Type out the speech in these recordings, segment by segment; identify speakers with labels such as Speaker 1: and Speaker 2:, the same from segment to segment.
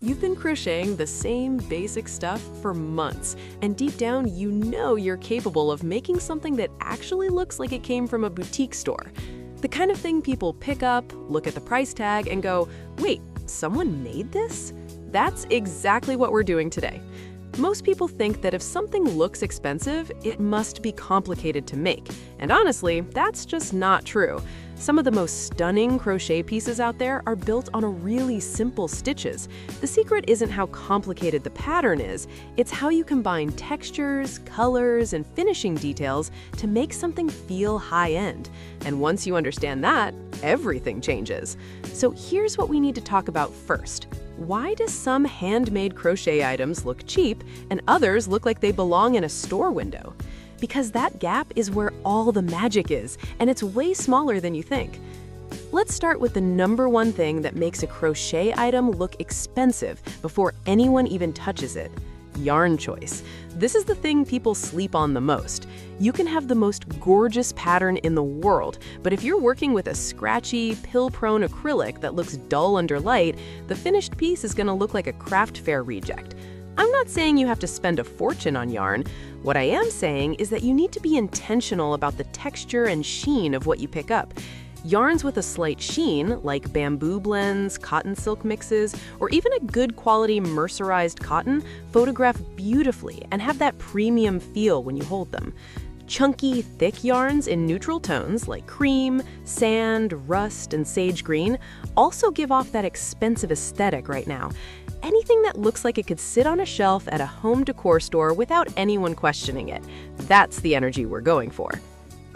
Speaker 1: You've been crocheting the same basic stuff for months, and deep down you know you're capable of making something that actually looks like it came from a boutique store. The kind of thing people pick up, look at the price tag, and go, wait, someone made this? That's exactly what we're doing today. Most people think that if something looks expensive, it must be complicated to make. And honestly, that's just not true. Some of the most stunning crochet pieces out there are built on a really simple stitches. The secret isn't how complicated the pattern is, it's how you combine textures, colors, and finishing details to make something feel high-end. And once you understand that, everything changes. So here's what we need to talk about first. Why do some handmade crochet items look cheap and others look like they belong in a store window? Because that gap is where all the magic is, and it's way smaller than you think. Let's start with the #1 thing that makes a crochet item look expensive before anyone even touches it: yarn choice. This is the thing people sleep on the most. You can have the most gorgeous pattern in the world, but if you're working with a scratchy, pill-prone acrylic that looks dull under light, the finished piece is gonna look like a craft fair reject. I'm not saying you have to spend a fortune on yarn. What I am saying is that you need to be intentional about the texture and sheen of what you pick up. Yarns with a slight sheen, like bamboo blends, cotton silk mixes, or even a good quality mercerized cotton, photograph beautifully and have that premium feel when you hold them. Chunky, thick yarns in neutral tones like cream, sand, rust, and sage green also give off that expensive aesthetic right now. Anything that looks like it could sit on a shelf at a home decor store without anyone questioning it. That's the energy we're going for.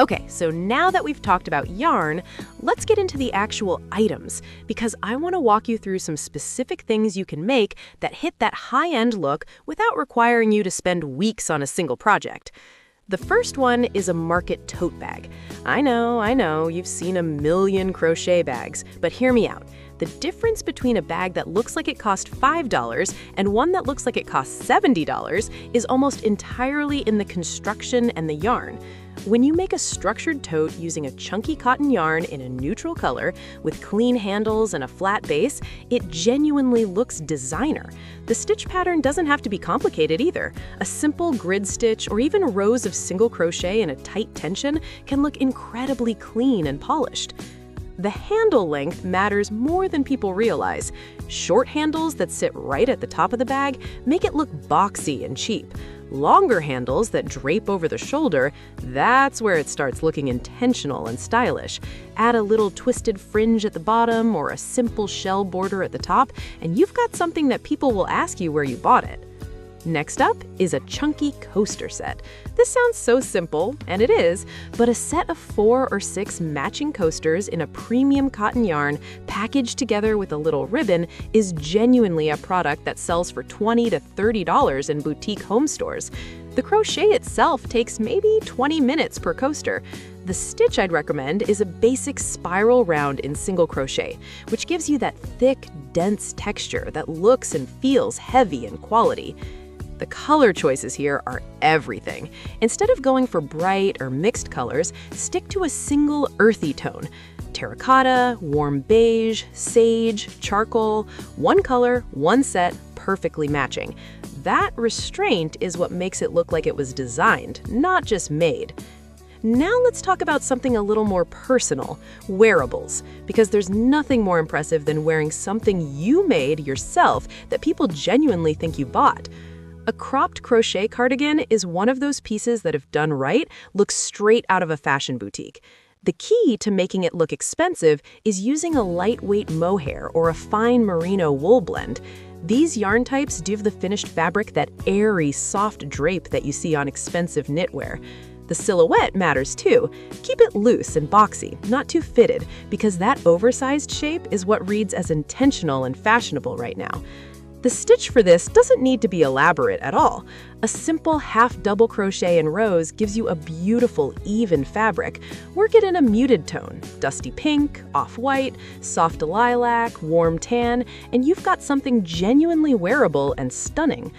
Speaker 1: Okay, so now that we've talked about yarn, let's get into the actual items, because I want to walk you through some specific things you can make that hit that high-end look without requiring you to spend weeks on a single project. The first one is a market tote bag. I know, you've seen a million crochet bags, but hear me out. The difference between a bag that looks like it cost $5 and one that looks like it costs $70 is almost entirely in the construction and the yarn. When you make a structured tote using a chunky cotton yarn in a neutral color with clean handles and a flat base, it genuinely looks designer. The stitch pattern doesn't have to be complicated either. A simple grid stitch or even rows of single crochet in a tight tension can look incredibly clean and polished. The handle length matters more than people realize. Short handles that sit right at the top of the bag make it look boxy and cheap. Longer handles that drape over the shoulder, that's where it starts looking intentional and stylish. Add a little twisted fringe at the bottom or a simple shell border at the top, and you've got something that people will ask you where you bought it. Next up is a chunky coaster set. This sounds so simple, and it is, but a set of 4 or 6 matching coasters in a premium cotton yarn packaged together with a little ribbon is genuinely a product that sells for $20 to $30 in boutique home stores. The crochet itself takes maybe 20 minutes per coaster. The stitch I'd recommend is a basic spiral round in single crochet, which gives you that thick, dense texture that looks and feels heavy in quality. The color choices here are everything. Instead of going for bright or mixed colors, stick to a single earthy tone. Terracotta, warm beige, sage, charcoal, one color, one set, perfectly matching. That restraint is what makes it look like it was designed, not just made. Now let's talk about something a little more personal, wearables, because there's nothing more impressive than wearing something you made yourself that people genuinely think you bought. A cropped crochet cardigan is one of those pieces that, if done right, looks straight out of a fashion boutique. The key to making it look expensive is using a lightweight mohair or a fine merino wool blend. These yarn types give the finished fabric that airy, soft drape that you see on expensive knitwear. The silhouette matters too. Keep it loose and boxy, not too fitted, because that oversized shape is what reads as intentional and fashionable right now. The stitch for this doesn't need to be elaborate at all. A simple half double crochet in rows gives you a beautiful, even fabric. Work it in a muted tone, dusty pink, off-white, soft lilac, warm tan, and you've got something genuinely wearable and stunning.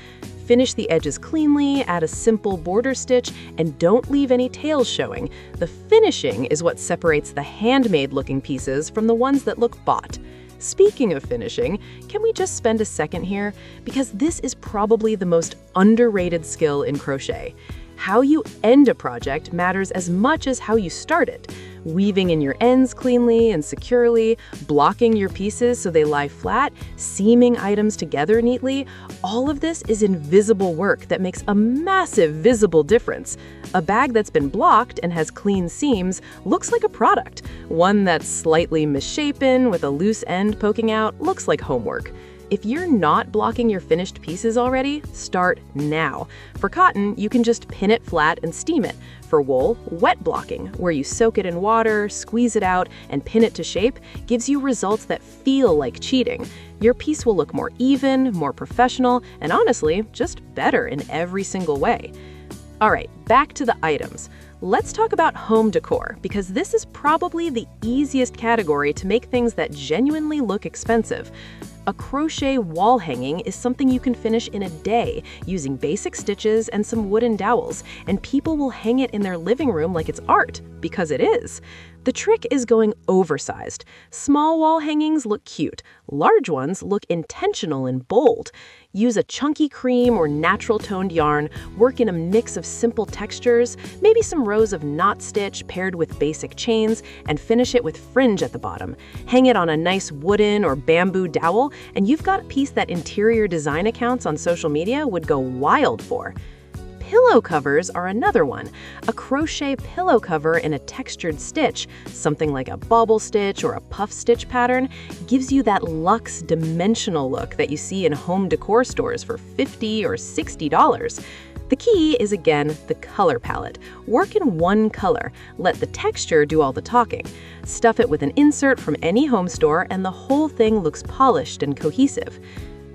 Speaker 1: Finish the edges cleanly, add a simple border stitch, and don't leave any tails showing. The finishing is what separates the handmade looking pieces from the ones that look bought. Speaking of finishing, can we just spend a second here? Because this is probably the most underrated skill in crochet. How you end a project matters as much as how you start it. Weaving in your ends cleanly and securely, blocking your pieces so they lie flat, seaming items together neatly, all of this is invisible work that makes a massive visible difference. A bag that's been blocked and has clean seams looks like a product. One that's slightly misshapen with a loose end poking out looks like homework. If you're not blocking your finished pieces already, start now. For cotton, you can just pin it flat and steam it. For wool, wet blocking, where you soak it in water, squeeze it out, and pin it to shape, gives you results that feel like cheating. Your piece will look more even, more professional, and honestly, just better in every single way. All right, back to the items. Let's talk about home decor, because this is probably the easiest category to make things that genuinely look expensive. A crochet wall hanging is something you can finish in a day using basic stitches and some wooden dowels, and people will hang it in their living room like it's art, because it is. The trick is going oversized. Small wall hangings look cute. Large ones look intentional and bold. Use a chunky cream or natural toned yarn, work in a mix of simple textures, maybe some rows of knot stitch paired with basic chains, and finish it with fringe at the bottom. Hang it on a nice wooden or bamboo dowel, and you've got a piece that interior design accounts on social media would go wild for. Pillow covers are another one. A crochet pillow cover in a textured stitch, something like a bobble stitch or a puff stitch pattern, gives you that luxe dimensional look that you see in home decor stores for $50 or $60. The key is, again, the color palette. Work in one color. Let the texture do all the talking. Stuff it with an insert from any home store, and the whole thing looks polished and cohesive.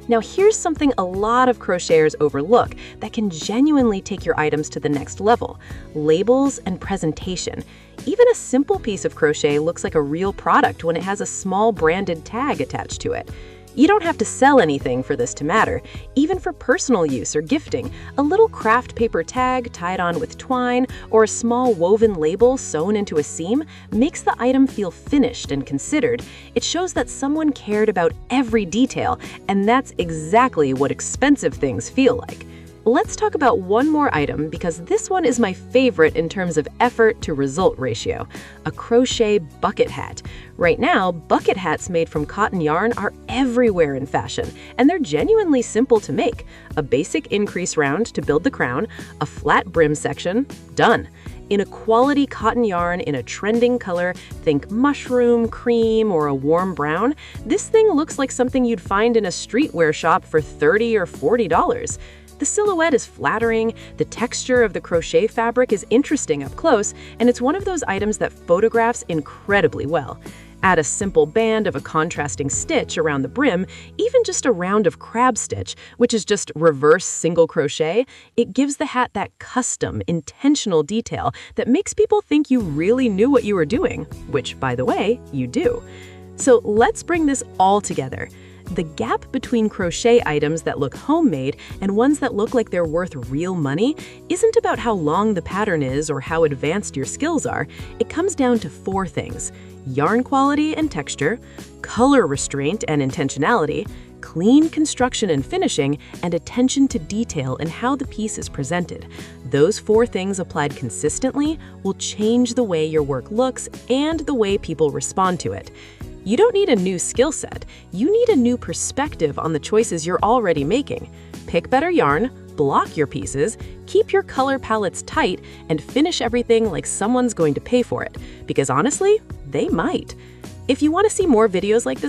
Speaker 1: Now here's something a lot of crocheters overlook that can genuinely take your items to the next level: labels and presentation. Even a simple piece of crochet looks like a real product when it has a small branded tag attached to it. You don't have to sell anything for this to matter. Even for personal use or gifting, a little craft paper tag tied on with twine or a small woven label sewn into a seam makes the item feel finished and considered. It shows that someone cared about every detail, and that's exactly what expensive things feel like. Let's talk about one more item, because this one is my favorite in terms of effort to result ratio: a crochet bucket hat. Right now, bucket hats made from cotton yarn are everywhere in fashion, and they're genuinely simple to make. A basic increase round to build the crown, a flat brim section, done. In a quality cotton yarn in a trending color, think mushroom, cream, or a warm brown, this thing looks like something you'd find in a streetwear shop for $30 or $40. The silhouette is flattering, the texture of the crochet fabric is interesting up close, and it's one of those items that photographs incredibly well. Add a simple band of a contrasting stitch around the brim, even just a round of crab stitch, which is just reverse single crochet, it gives the hat that custom, intentional detail that makes people think you really knew what you were doing, which, by the way, you do. So let's bring this all together. The gap between crochet items that look homemade and ones that look like they're worth real money isn't about how long the pattern is or how advanced your skills are. It comes down to 4 things: yarn quality and texture, color restraint and intentionality, clean construction and finishing, and attention to detail in how the piece is presented. Those 4 things applied consistently will change the way your work looks and the way people respond to it. You don't need a new skill set. You need a new perspective on the choices you're already making. Pick better yarn, block your pieces, keep your color palettes tight, and finish everything like someone's going to pay for it. Because honestly, they might. If you want to see more videos like this,